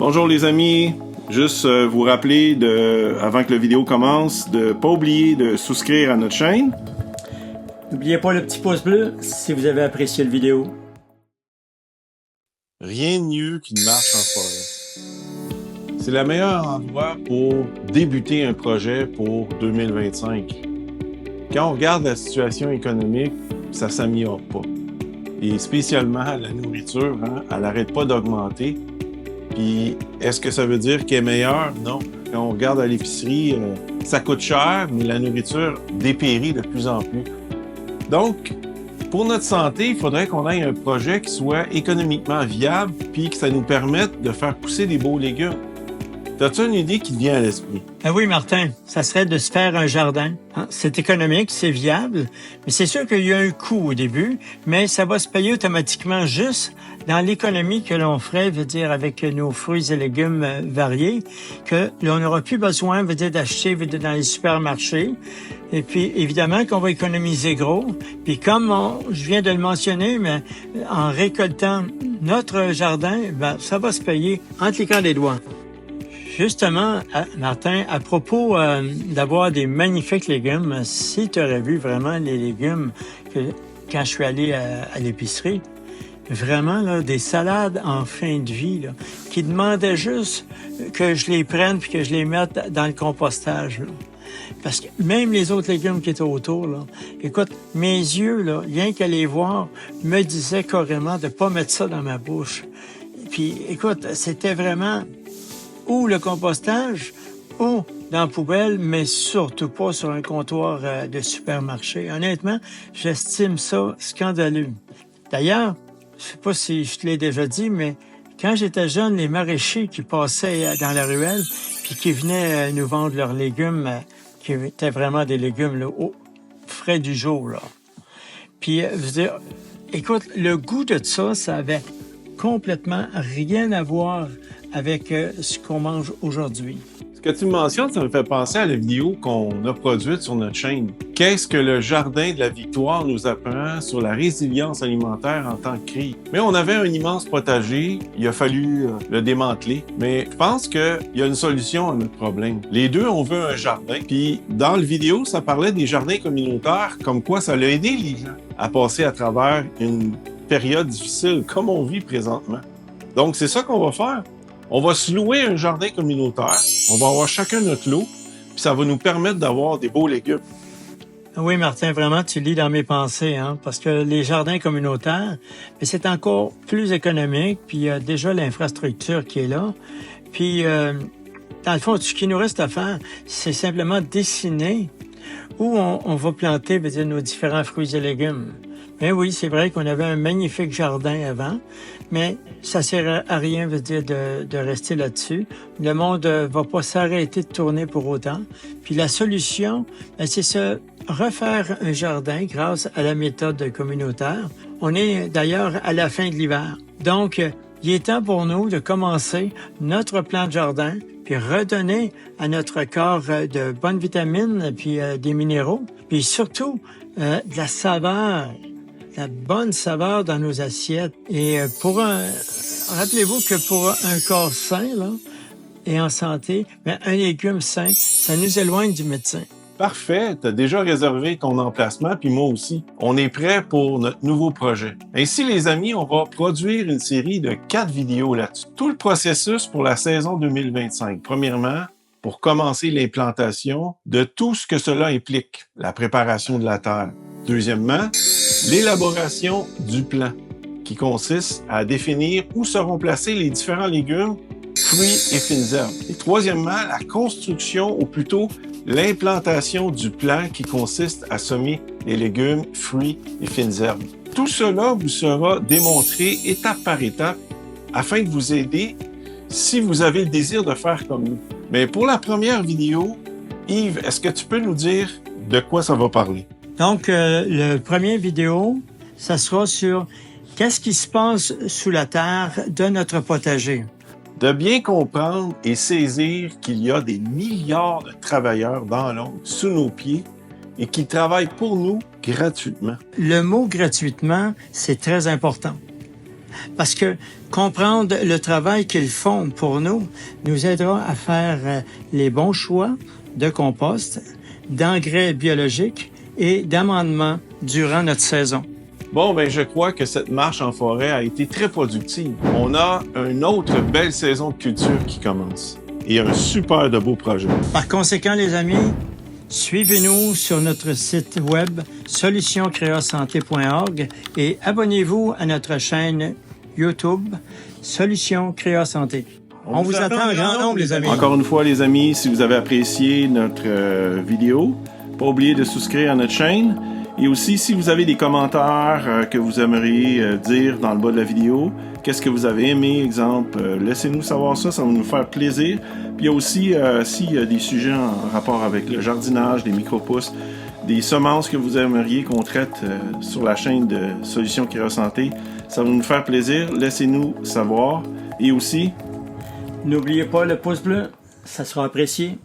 Bonjour les amis, juste vous rappeler avant que la vidéo commence, de ne pas oublier de souscrire à notre chaîne. N'oubliez pas le petit pouce bleu si vous avez apprécié la vidéo. Rien de mieux qu'une marche en forêt. C'est le meilleur endroit pour débuter un projet pour 2025. Quand on regarde la situation économique, ça ne s'améliore pas. Et spécialement la nourriture, elle n'arrête pas d'augmenter. Puis, est-ce que ça veut dire qu'elle est meilleure? Non. Quand on regarde à l'épicerie, ça coûte cher, mais la nourriture dépérit de plus en plus. Donc, pour notre santé, il faudrait qu'on ait un projet qui soit économiquement viable puis que ça nous permette de faire pousser des beaux légumes. As-tu une idée qui te vient à l'esprit? Oui, Martin, ça serait de se faire un jardin. C'est économique, c'est viable, mais c'est sûr qu'il y a un coût au début, mais ça va se payer automatiquement juste dans l'économie que l'on ferait, veut dire, avec nos fruits et légumes variés, que l'on n'aura plus besoin, veut dire, d'acheter dans les supermarchés. Et puis, évidemment, qu'on va économiser gros. Puis, comme je viens de le mentionner, mais en récoltant notre jardin, ça va se payer entre les camps des doigts. Justement, Martin, à propos d'avoir des magnifiques légumes, si tu aurais vu vraiment les légumes quand je suis allé à l'épicerie, vraiment là, des salades en fin de vie là, qui demandaient juste que je les prenne puis que je les mette dans le compostage. Là. Parce que même les autres légumes qui étaient autour, là, écoute, mes yeux, là, rien qu'à les voir, me disaient carrément de ne pas mettre ça dans ma bouche. Puis, écoute, c'était vraiment ou le compostage, ou dans la poubelle, mais surtout pas sur un comptoir de supermarché. Honnêtement, j'estime ça scandaleux. D'ailleurs, je sais pas si je te l'ai déjà dit, mais quand j'étais jeune, les maraîchers qui passaient dans la ruelle, puis qui venaient nous vendre leurs légumes, qui étaient vraiment des légumes là, au frais du jour, là. Puis, je veux dire, écoute, le goût de ça avait complètement rien à voir avec ce qu'on mange aujourd'hui. Ce que tu mentionnes, ça me fait penser à la vidéo qu'on a produite sur notre chaîne. Qu'est-ce que le Jardin de la Victoire nous apprend sur la résilience alimentaire en temps de crise? Mais on avait un immense potager, il a fallu le démanteler. Mais je pense qu'il y a une solution à notre problème. Les deux, on veut un jardin. Puis dans le vidéo, ça parlait des jardins communautaires, comme quoi ça l'a aidé les gens à passer à travers une période difficile, comme on vit présentement. Donc c'est ça qu'on va faire. On va se louer un jardin communautaire, on va avoir chacun notre lot, puis ça va nous permettre d'avoir des beaux légumes. Oui, Martin, vraiment, tu lis dans mes pensées, parce que les jardins communautaires, c'est encore plus économique, puis il y a déjà l'infrastructure qui est là. Puis, dans le fond, ce qui nous reste à faire, c'est simplement dessiner où on va planter, veut dire, nos différents fruits et légumes. Mais oui, c'est vrai qu'on avait un magnifique jardin avant, mais ça sert à rien, veut dire, de rester là-dessus. Le monde va pas s'arrêter de tourner pour autant. Puis la solution, c'est se refaire un jardin grâce à la méthode communautaire. On est d'ailleurs à la fin de l'hiver. Donc, il est temps pour nous de commencer notre plan de jardin, puis redonner à notre corps de bonnes vitamines, puis des minéraux, puis surtout de la saveur. La bonne saveur dans nos assiettes. Et rappelez-vous que pour un corps sain, là, et en santé, un légume sain, ça nous éloigne du médecin. Parfait, tu as déjà réservé ton emplacement, puis moi aussi. On est prêt pour notre nouveau projet. Ainsi, les amis, on va produire une série de 4 vidéos là-dessus. Tout le processus pour la saison 2025. Premièrement, pour commencer l'implantation de tout ce que cela implique, la préparation de la terre. Deuxièmement, l'élaboration du plan, qui consiste à définir où seront placés les différents légumes, fruits et fines herbes. Et troisièmement, la construction, ou plutôt l'implantation du plan qui consiste à semer les légumes, fruits et fines herbes. Tout cela vous sera démontré étape par étape afin de vous aider si vous avez le désir de faire comme nous. Mais pour la première vidéo, Yves, est-ce que tu peux nous dire de quoi ça va parler? Donc, le premier vidéo, ça sera sur qu'est-ce qui se passe sous la terre de notre potager. De bien comprendre et saisir qu'il y a des milliards de travailleurs dans l'ombre, sous nos pieds, et qui travaillent pour nous gratuitement. Le mot « gratuitement », c'est très important. parce que comprendre le travail qu'ils font pour nous aidera à faire les bons choix de compost, d'engrais biologiques et d'amendements durant notre saison. Bon, ben je crois que cette marche en forêt a été très productive. On a une autre belle saison de culture qui commence et un super de beau projet. Par conséquent, les amis, suivez-nous sur notre site web solutioncreasanté.org et abonnez-vous à notre chaîne YouTube Solutions Créa Santé. On vous attend en grand nombre, les amis. Encore une fois, les amis, si vous avez apprécié notre vidéo, pas oublier de souscrire à notre chaîne. Et aussi, si vous avez des commentaires que vous aimeriez dire dans le bas de la vidéo, qu'est-ce que vous avez aimé, exemple, laissez-nous savoir ça, ça va nous faire plaisir. Puis il y a aussi, s'il y a des sujets en rapport avec le jardinage, des micro-pousses, des semences que vous aimeriez qu'on traite sur la chaîne de Solutions Créa Santé, ça va nous faire plaisir, laissez-nous savoir. Et aussi, n'oubliez pas le pouce bleu, ça sera apprécié.